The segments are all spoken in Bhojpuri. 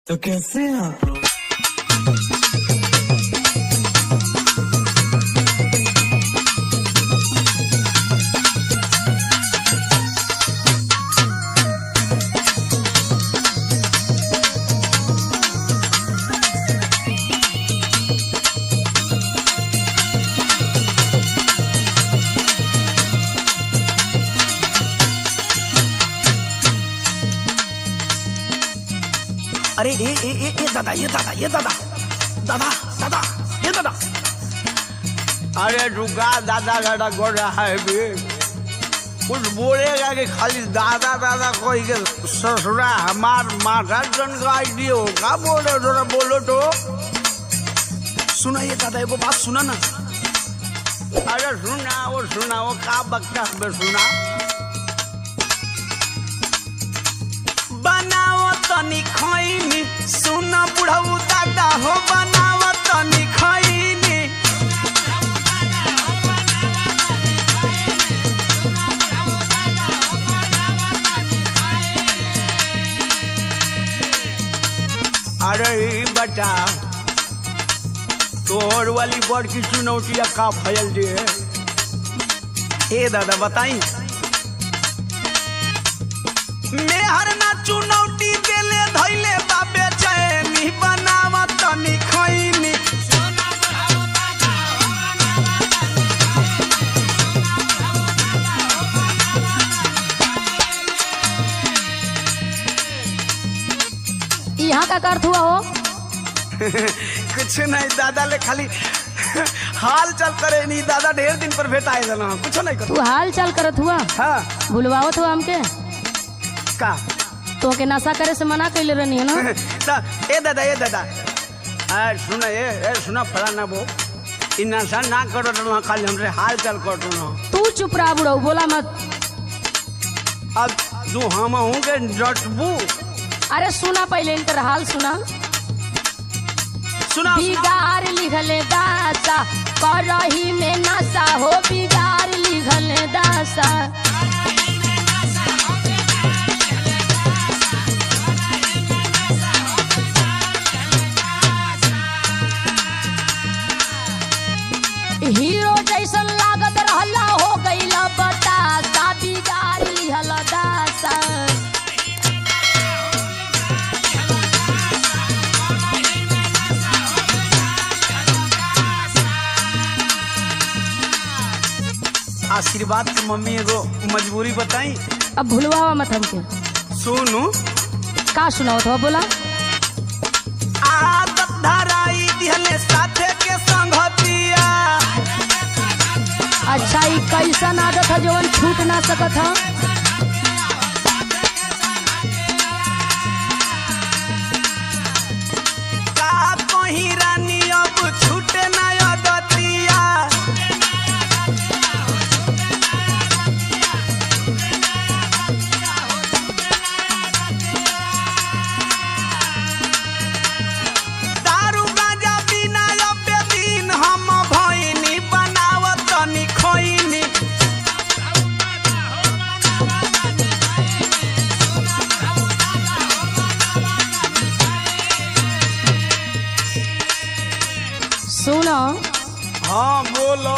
तो कैसे हैं आप लोग? अरे ये दादा दादा ये दादा। अरे रुका दादा दादा कर रहा है भी कुछ बोलेगा कि खाली दादा दादा कोई के ससुरा हमार माता जन का आईडी होगा बोले थोड़ा बोलो तो। सुना ये दादा एगो बात सुना ना। अरे सुना वो का बक्का हमें सुना। बनाओ तनी खैनी सुन बुढ़ऊ दादा हो बनाओ तनी खैनी। अरे बता तोर वाली बड़ की चुनौतिया का भयल दे। ए दादा बताई मेहर ना चुनौती देले धैले बाबे चैनी बनावा तनी खैनी। यहाँ का अर्थ हुआ हो? कुछ नहीं दादा ले खाली हाल चल करे नहीं। दादा ढेर दिन पर भेटा है ना कुछ नहीं कर। तू हाल चाल करत हुआ? हाँ भूलवावत हुआ हमके? का तो के नशा करे से मना कैले रहनी है ना? ए दादा सुना फलाना वो इ नशा ना करो तो खाली हमसे हाल चाल कर दो। तू चुप रहा बुढ़ऊ, बोला मत। अब तू हम हूँ के डटबू। अरे सुना पहले इनकर हाल सुना। सुना बिगाड़ लिखले दासा करही में नशा हो, बिगाड़ लिखले दासा। हीरो जैसन लागत रहला हो गईला बतासा, बिगाड़ लिहल दासा। आशीर्वाद की मम्मी एगो मजबूरी बताई। अब भूलवा मत हमके। सुनू का सुनाओ तो बोला। आदत धराई दिहले साथे के संगतिया। अच्छा ये कैसन आदत है जवन छूट ना सकत है? का कहीं रानी अब छूटे ना आदतिया। दारू गांजा बिना अब दिन हम भइनी बनावत तनी खैनी। सुनो, हाँ बोलो।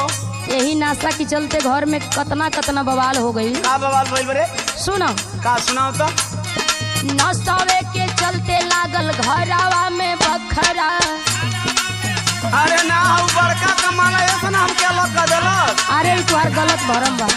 यही नाशा के चलते घर में कतना कतना बवाल हो गई। का बवाल भइल बरे? सुनो, का सुनाओ तो। नशे के चलते लागल घरवा में बखरा। अरे ना बड़का कमाला ऐसा हम क्या लग कर देलक। अरे तुम्हार गलत भरम बा।